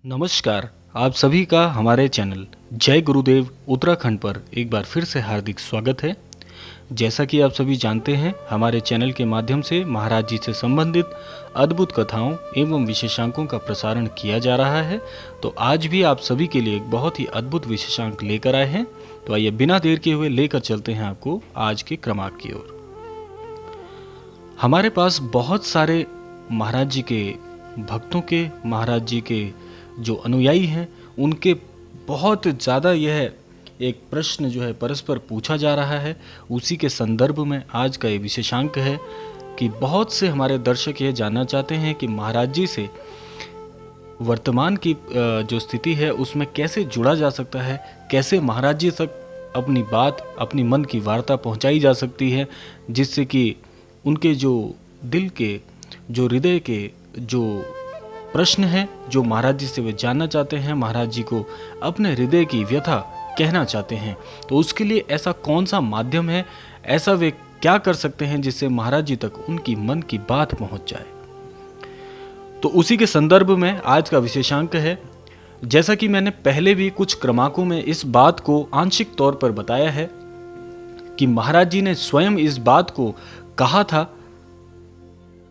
नमस्कार। आप सभी का हमारे चैनल जय गुरुदेव उत्तराखंड पर एक बार फिर से हार्दिक स्वागत है। जैसा कि आप सभी जानते हैं, हमारे चैनल के माध्यम से महाराज जी से संबंधित अद्भुत कथाओं एवं विशेषांकों का प्रसारण किया जा रहा है। तो आज भी आप सभी के लिए एक बहुत ही अद्भुत विशेषांक लेकर आए हैं। तो आइए बिना देर किए हुए लेकर चलते हैं आपको आज के क्रमांक की ओर। हमारे पास बहुत सारे महाराज जी के भक्तों के, महाराज जी के जो अनुयायी हैं, उनके बहुत ज़्यादा यह एक प्रश्न जो है परस्पर पूछा जा रहा है। उसी के संदर्भ में आज का ये विशेषांक है कि बहुत से हमारे दर्शक यह जानना चाहते हैं कि महाराज जी से वर्तमान की जो स्थिति है उसमें कैसे जुड़ा जा सकता है, कैसे महाराज जी तक अपनी बात, अपनी मन की वार्ता पहुंचाई जा सकती है, जिससे कि उनके जो दिल के, जो हृदय के जो प्रश्न है, जो महाराज जी से वे जानना चाहते हैं, महाराज जी को अपने हृदय की व्यथा कहना चाहते हैं, तो उसके लिए ऐसा कौन सा माध्यम है, ऐसा वे क्या कर सकते हैं जिससे महाराज जी तक उनकी मन की बात पहुंच जाए। तो उसी के संदर्भ में आज का विशेषांक है। जैसा कि मैंने पहले भी कुछ क्रमांकों में इस बात को आंशिक तौर पर बताया है कि महाराज जी ने स्वयं इस बात को कहा था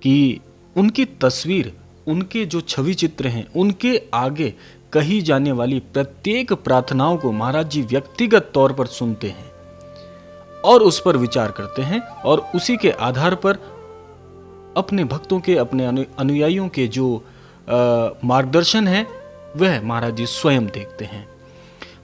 कि उनकी तस्वीर, उनके जो छवि चित्र हैं, उनके आगे कही जाने वाली प्रत्येक प्रार्थनाओं को महाराज जी व्यक्तिगत तौर पर सुनते हैं और उस पर विचार करते हैं, और उसी के आधार पर अपने भक्तों के, अपने अनुयायियों के जो मार्गदर्शन है वह महाराज जी स्वयं देखते हैं।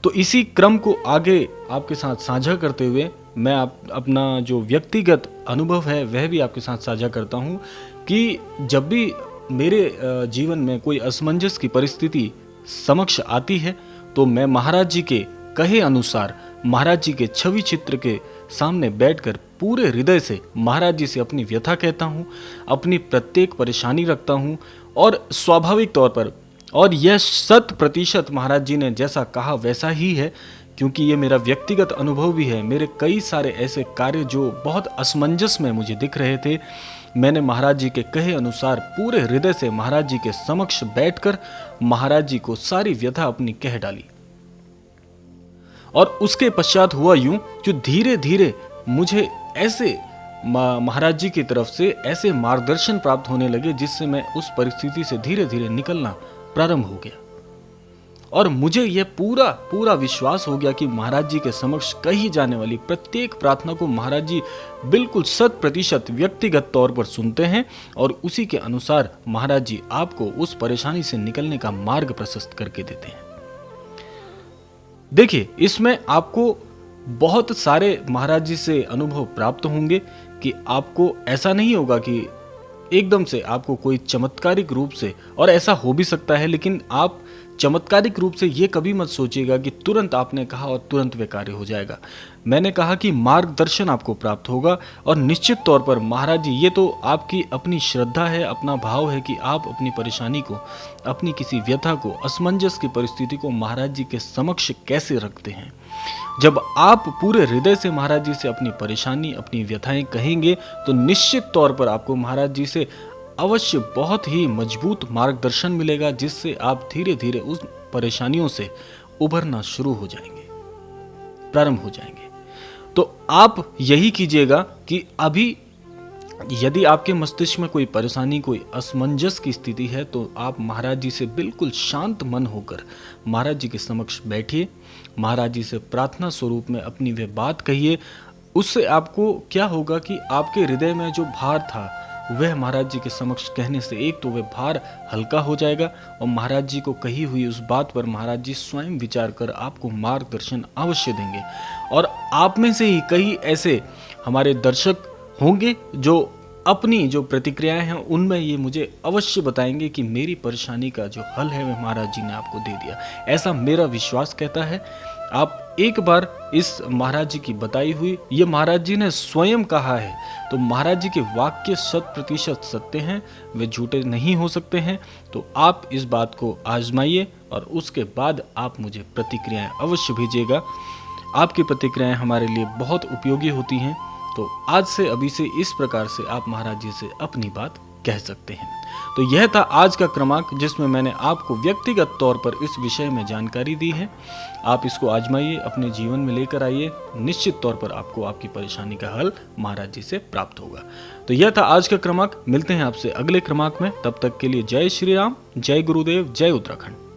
तो इसी क्रम को आगे आपके साथ साझा करते हुए मैं अपना जो व्यक्तिगत अनुभव है वह भी आपके साथ साझा करता हूँ कि जब भी मेरे जीवन में कोई असमंजस की परिस्थिति समक्ष आती है तो मैं महाराज जी के कहे अनुसार, महाराज जी के छवि चित्र के सामने बैठकर पूरे हृदय से महाराज जी से अपनी व्यथा कहता हूँ, अपनी प्रत्येक परेशानी रखता हूँ, और स्वाभाविक तौर पर, और यह 100% महाराज जी ने जैसा कहा वैसा ही है, क्योंकि ये मेरा व्यक्तिगत अनुभव भी है। मेरे कई सारे ऐसे कार्य जो बहुत असमंजस में मुझे दिख रहे थे, मैंने महाराज जी के कहे अनुसार पूरे हृदय से महाराज जी के समक्ष बैठकर महाराज जी को सारी व्यथा अपनी कह डाली। और उसके पश्चात हुआ यूं, जो धीरे धीरे मुझे ऐसे महाराज जी की तरफ से ऐसे मार्गदर्शन प्राप्त होने लगे जिससे मैं उस परिस्थिति से धीरे धीरे निकलना प्रारंभ हो गया, और मुझे यह पूरा विश्वास हो गया कि महाराज जी के समक्ष कही जाने वाली प्रत्येक प्रार्थना को महाराज जी बिल्कुल 100% व्यक्तिगत तौर पर सुनते हैं, और उसी के अनुसार महाराज जी आपको उस परेशानी से निकलने का मार्ग प्रशस्त करके देते हैं। देखिए, इसमें आपको बहुत सारे महाराज जी से अनुभव प्राप्त होंगे कि आपको ऐसा नहीं होगा कि एकदम से आपको कोई चमत्कारिक रूप से, और ऐसा हो भी सकता है, लेकिन आप चमत्कारिक रूप से ये कभी मत सोचिएगा कि तुरंत आपने कहा और तुरंत वे कार्य हो जाएगा। मैंने कहा कि मार्गदर्शन आपको प्राप्त होगा, और निश्चित तौर पर महाराज जी, ये तो आपकी अपनी श्रद्धा है, अपना भाव है कि आप अपनी परेशानी को, अपनी किसी व्यथा को, असमंजस की परिस्थिति को महाराज जी के समक्ष कैसे रखते हैं। जब आप पूरे हृदय से महाराज जी से अपनी परेशानी, अपनी व्यथाएं कहेंगे तो निश्चित तौर पर आपको महाराज जी से अवश्य बहुत ही मजबूत मार्गदर्शन मिलेगा, जिससे आप धीरे धीरे उस परेशानियों से उभरना शुरू हो जाएंगे, प्रारंभ हो जाएंगे। तो आप यही कीजिएगा कि अभी यदि आपके मस्तिष्क में कोई परेशानी, कोई असमंजस की स्थिति है, तो आप महाराज जी से बिल्कुल शांत मन होकर महाराज जी के समक्ष बैठिए, महाराज जी से प्रार्थना स्वरूप में अपनी वह बात कहिए। उससे आपको क्या होगा कि आपके हृदय में जो भार था वह महाराज जी के समक्ष कहने से एक तो वह भार हल्का हो जाएगा, और महाराज जी को कही हुई उस बात पर महाराज जी स्वयं विचार कर आपको मार्गदर्शन अवश्य देंगे। और आप में से ही कई ऐसे हमारे दर्शक होंगे जो अपनी जो प्रतिक्रियाएं हैं उनमें ये मुझे अवश्य बताएंगे कि मेरी परेशानी का जो हल है वह महाराज जी ने आपको दे दिया। ऐसा मेरा विश्वास कहता है। आप एक बार इस महाराज जी की बताई हुई, ये महाराज जी ने स्वयं कहा है, तो महाराज जी के वाक्य 100% सत्य हैं, वे झूठे नहीं हो सकते हैं। तो आप इस बात को आजमाइए, और उसके बाद आप मुझे प्रतिक्रियाएं अवश्य भेजिएगा। आपकी प्रतिक्रियाएं हमारे लिए बहुत उपयोगी होती हैं। तो आज से, अभी से इस प्रकार से आप महाराज जी से अपनी बात कह सकते हैं। तो यह था आज का क्रमांक जिसमें मैंने आपको व्यक्तिगत तौर पर इस विषय में जानकारी दी है। आप इसको आजमाइए, अपने जीवन में लेकर आइए, निश्चित तौर पर आपको आपकी परेशानी का हल महाराज जी से प्राप्त होगा। तो यह था आज का क्रमांक। मिलते हैं आपसे अगले क्रमांक में, तब तक के लिए जय श्री राम, जय गुरुदेव, जय उत्तराखंड।